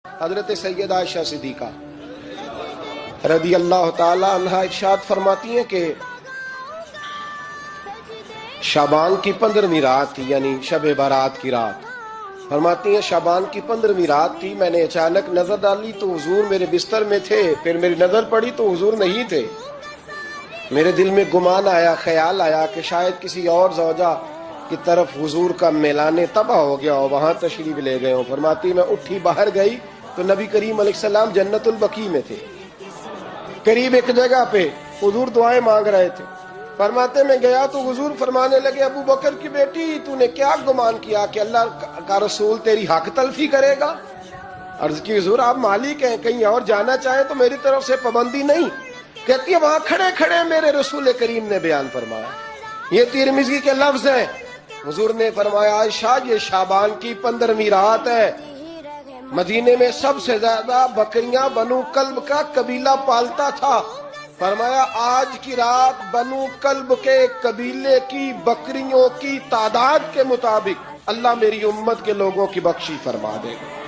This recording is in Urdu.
حضرت سیدہ عائشہ صدیقہ رضی اللہ تعالی عنہا ارشاد فرماتی ہیں کہ شعبان کی 15ویں رات تھی، یعنی شب برات کی رات۔ فرماتی ہیں شعبان کی 15ویں رات تھی، میں نے اچانک نظر ڈالی تو حضور میرے بستر میں تھے، پھر میری نظر پڑی تو حضور نہیں تھے۔ میرے دل میں گمان آیا، خیال آیا کہ شاید کسی اور زوجہ کی طرف حضور کا میلان طبع ہو گیا ہو، وہاں تشریف لے گئے ہوں۔ فرماتی میں اٹھی باہر گئی تو نبی کریم علیہ السلام جنت البقیع میں تھے، قریب ایک جگہ پہ حضور دعائیں مانگ رہے تھے۔ فرماتے میں گیا تو حضور فرمانے لگے، ابو بکر کی بیٹی تو نے کیا گمان کیا کہ اللہ کا رسول تیری حق تلفی کرے گا؟ عرض کی حضور آپ مالک ہیں، کہیں اور جانا چاہیں تو میری طرف سے پابندی نہیں۔ کہتی ہے وہاں کھڑے کھڑے میرے رسول کریم نے بیان فرمایا، یہ ترمذی کے لفظ ہیں۔ حضور نے فرمایا عائشہ یہ شعبان کی 15ویں رات ہے، مدینے میں سب سے زیادہ بکریاں بنو کلب کا قبیلہ پالتا تھا۔ فرمایا آج کی رات بنو کلب کے قبیلے کی بکریوں کی تعداد کے مطابق اللہ میری امت کے لوگوں کی بخشی فرما دے گا۔